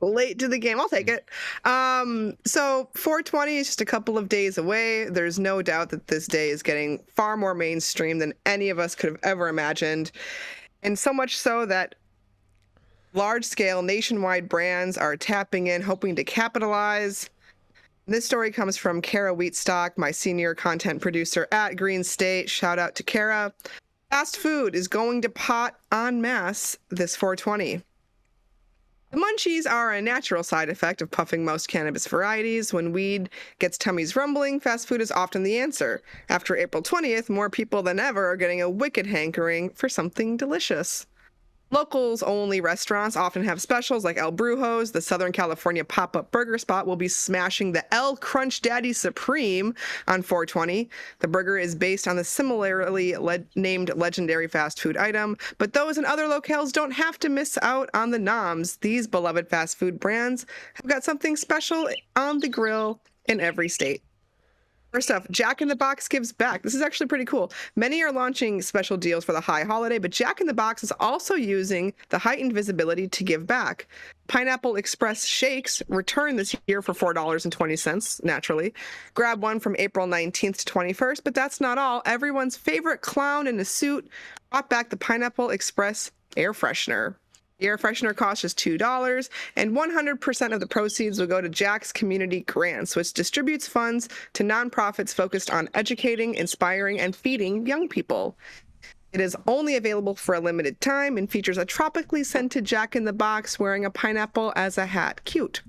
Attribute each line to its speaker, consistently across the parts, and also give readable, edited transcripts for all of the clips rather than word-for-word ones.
Speaker 1: Late to the game. I'll take it. So 420 is just a couple of days away. There's no doubt that this day is getting far more mainstream than any of us could have ever imagined. And so much so that large-scale nationwide brands are tapping in, hoping to capitalize. This story comes from Kara Wheatstock, my senior content producer at Green State. Shout out to Kara. Fast food is going to pot en masse this 420. The munchies are a natural side effect of puffing most cannabis varieties. When weed gets tummies rumbling, fast food is often the answer. After April 20th, more people than ever are getting a wicked hankering for something delicious. Locals-only restaurants often have specials like El Brujo's. The Southern California pop-up burger spot will be smashing the El Crunch Daddy Supreme on 420. The burger is based on the similarly named legendary fast food item, but those in other locales don't have to miss out on the noms. These beloved fast food brands have got something special on the grill in every state. First off, Jack in the Box gives back. This is actually pretty cool. Many are launching special deals for the high holiday, but Jack in the Box is also using the heightened visibility to give back. Pineapple Express shakes return this year for $4.20, naturally. Grab one from April 19th to 21st, but that's not all. Everyone's favorite clown in a suit brought back the Pineapple Express air freshener. The air freshener costs just $2, and 100% of the proceeds will go to Jack's Community Grants, which distributes funds to nonprofits focused on educating, inspiring, and feeding young people. It is only available for a limited time and features a tropically scented Jack in the Box wearing a pineapple as a hat. Cute.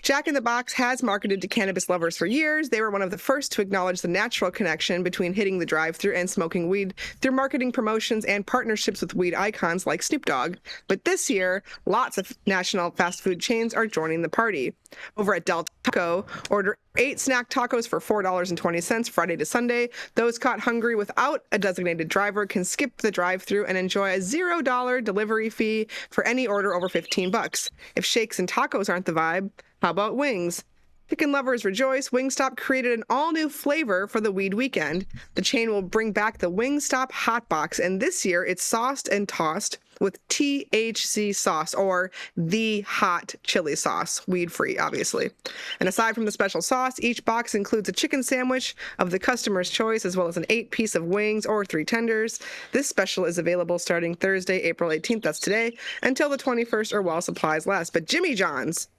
Speaker 1: Jack in the Box has marketed to cannabis lovers for years. They were one of the first to acknowledge the natural connection between hitting the drive-thru and smoking weed through marketing promotions and partnerships with weed icons like Snoop Dogg. But this year, lots of national fast food chains are joining the party. Over at Del Taco, order 8 snack tacos for $4.20 Friday to Sunday. Those caught hungry without a designated driver can skip the drive-thru and enjoy a $0 delivery fee for any order over $15. If shakes and tacos aren't the vibe, how about wings? Chicken lovers rejoice. Wingstop created an all-new flavor for the weed weekend. The chain will bring back the Wingstop Hot Box, and this year it's sauced and tossed with THC sauce, or the hot chili sauce, weed-free, obviously. And aside from the special sauce, each box includes a chicken sandwich of the customer's choice, as well as an 8-piece of wings or 3 tenders. This special is available starting Thursday, April 18th, that's today, until the 21st or while supplies last. But Jimmy John's,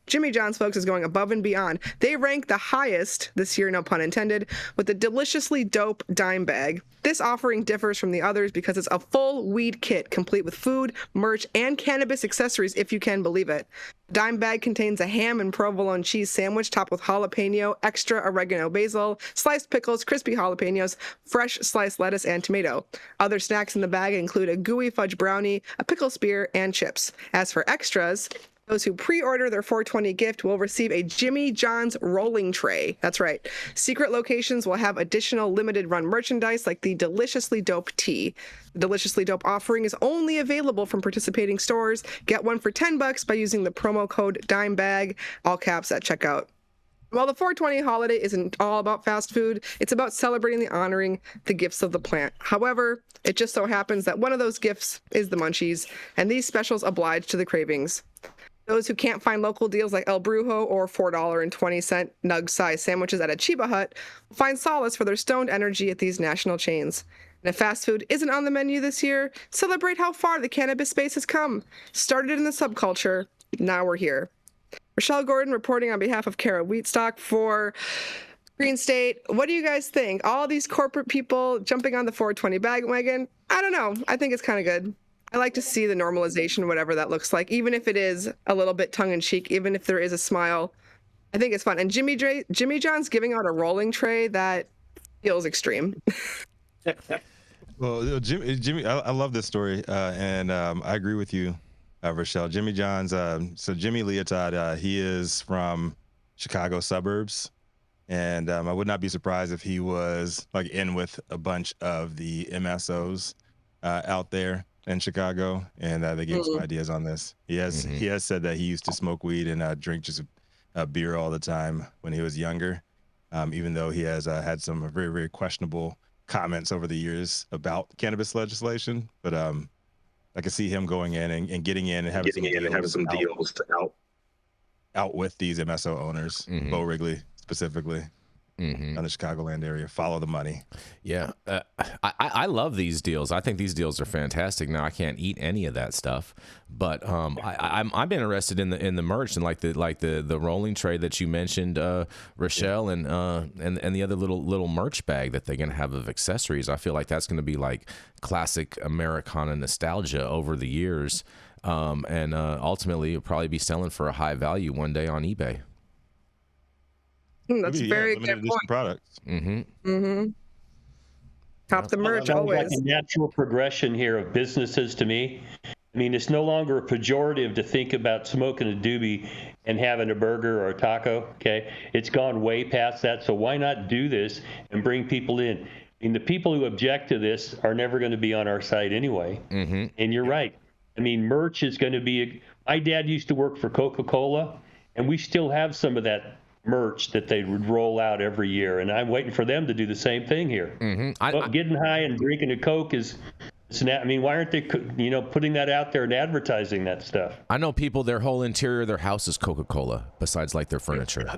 Speaker 1: folks, is going above and beyond. They rank the highest this year, no pun intended, with the deliciously dope dime bag. This offering differs from the others because it's a full weed kit, complete with food, merch, and cannabis accessories, if you can believe it. The dime bag contains a ham and provolone cheese sandwich topped with jalapeno, extra oregano basil, sliced pickles, crispy jalapenos, fresh sliced lettuce, and tomato. Other snacks in the bag include a gooey fudge brownie, a pickle spear, and chips. As for extras, those who pre-order their 420 gift will receive a Jimmy John's rolling tray. That's right. Secret locations will have additional limited run merchandise like the Deliciously Dope tea. The Deliciously Dope offering is only available from participating stores. Get one for $10 by using the promo code DIMEBAG, all caps, at checkout. While the 420 holiday isn't all about fast food, it's about celebrating and honoring the gifts of the plant. However, it just so happens that one of those gifts is the munchies, and these specials oblige to the cravings. Those who can't find local deals like El Brujo or $4.20 nug-sized sandwiches at a Chiba Hut will find solace for their stoned energy at these national chains. And if fast food isn't on the menu this year, celebrate how far the cannabis space has come. Started in the subculture, now we're here. Rochelle Gordon reporting on behalf of Kara Wheatstock for Green State. What do you guys think? All these corporate people jumping on the 420 bandwagon? I don't know. I think it's kind of good. I like to see the normalization, whatever that looks like, even if it is a little bit tongue-in-cheek, even if there is a smile. I think it's fun. And Jimmy John's giving out a rolling tray that feels extreme.
Speaker 2: Well, Jimmy, I love this story, and I agree with you, Rochelle. Jimmy John's, so Jimmy Leotard, he is from Chicago suburbs, and I would not be surprised if he was like in with a bunch of the MSOs out there in Chicago, and they gave some ideas on this. He has said that he used to smoke weed and drink just beer all the time when he was younger, even though he has had some very, very questionable comments over the years about cannabis legislation. But I can see him going in and getting in and having some deals out. out with these MSO owners, Bo Wrigley specifically. On the Chicagoland area, follow the money.
Speaker 3: Yeah, I love these deals. I think these deals are fantastic. Now I can't eat any of that stuff, but I'm interested in the merch and like the rolling tray that you mentioned, Rochelle, and the other little merch bag that they're gonna have of accessories. I feel like that's gonna be like classic Americana nostalgia over the years, and ultimately it'll probably be selling for a high value one day on eBay.
Speaker 1: That's
Speaker 2: Maybe,
Speaker 1: very
Speaker 2: limited
Speaker 1: good
Speaker 2: edition
Speaker 1: point.
Speaker 2: products.
Speaker 1: Cop the merch
Speaker 4: Sounds
Speaker 1: always.
Speaker 4: like a natural progression here of businesses to me. I mean, it's no longer a pejorative to think about smoking a doobie and having a burger or a taco, okay? It's gone way past that, so why not do this and bring people in? I mean, the people who object to this are never going to be on our side anyway. And you're right. I mean, merch is going to be... My dad used to work for Coca-Cola, and we still have some of that merch that they would roll out every year, and I'm waiting for them to do the same thing here. But getting high and drinking a Coke is... I mean, why aren't they, putting that out there and advertising that stuff?
Speaker 3: I know people, their whole interior of their house is Coca-Cola, besides like their furniture.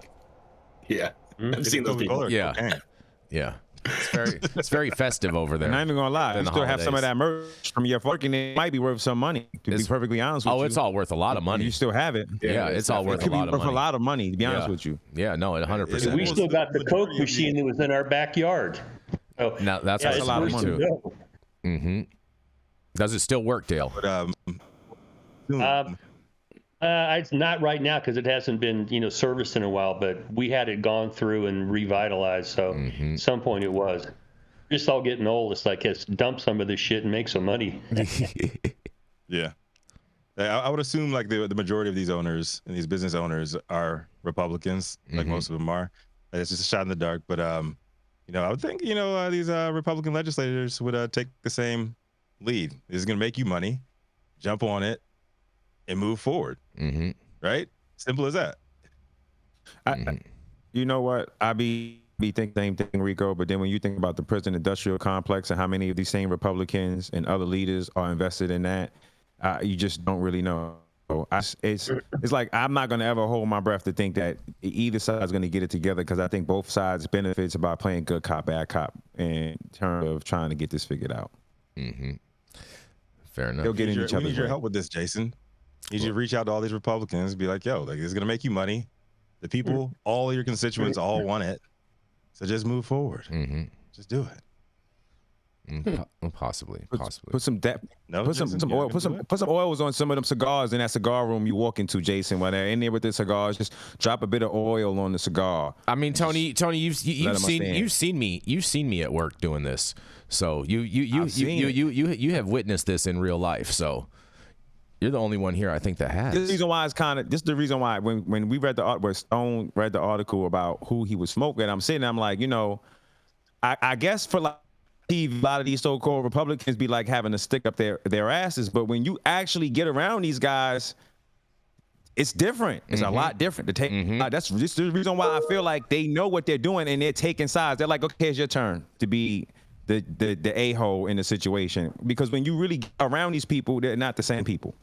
Speaker 5: Yeah, I've seen those people.
Speaker 3: Yeah. It's very festive over there.
Speaker 6: And I'm not even gonna lie, you still have some of that merch from your working. It might be worth some money. To be perfectly honest with you.
Speaker 3: Oh, it's all worth a lot of money.
Speaker 6: You still have it.
Speaker 3: Yeah, it's all worth a lot of money.
Speaker 6: It could be worth a lot of money. To be honest with you.
Speaker 3: Yeah, no, 100%.
Speaker 4: We still got the Coke machine that was in our backyard. So,
Speaker 3: now that's a lot of money too. Does it still work, Dale?
Speaker 4: But, it's not right now because it hasn't been, serviced in a while. But we had it gone through and revitalized. So at some point it was. Just all getting old. It's like, let's dump some of this shit and make some money.
Speaker 2: Yeah. I would assume like the majority of these owners and these business owners are Republicans, like most of them are. It's just a shot in the dark. But, I would think, these Republican legislators would take the same lead. This is going to make you money. Jump on it and move forward. Right? Simple as that.
Speaker 6: You know what? I be thinking the same thing, Rico. But then when you think about the prison industrial complex and how many of these same Republicans and other leaders are invested in that, you just don't really know. It's like I'm not going to ever hold my breath to think that either side is going to get it together, because I think both sides benefits by playing good cop, bad cop in terms of trying to get this figured out.
Speaker 3: Fair enough.
Speaker 6: They'll get in each other's
Speaker 2: We need your
Speaker 6: way.
Speaker 2: help with this, Jason. Need you to reach out to all these Republicans and be like, yo, like, it's going to make you money. The people, all your constituents all want it. So just move forward. Just do it.
Speaker 3: Possibly.
Speaker 6: Put some depth.
Speaker 2: No,
Speaker 6: put some
Speaker 2: Jason,
Speaker 6: oil. Put some oils on some of them cigars in that cigar room you walk into, Jason. While they're in there with the cigars, just drop a bit of oil on the cigar.
Speaker 3: I mean, Tony, you've seen me at work doing this. So you have witnessed this in real life. So you're the only one here, I think, that has.
Speaker 6: This is the reason why this is the reason why when we read when Stone read the article about who he was smoking, I'm sitting, I'm like, I guess for like a lot of these so-called Republicans be like having to stick up their asses, but when you actually get around these guys, it's different. It's a lot different to take. That's just the reason why I feel like they know what they're doing and they're taking sides. They're like, okay, it's your turn to be the a-hole in the situation, because when you really get around these people, they're not the same people.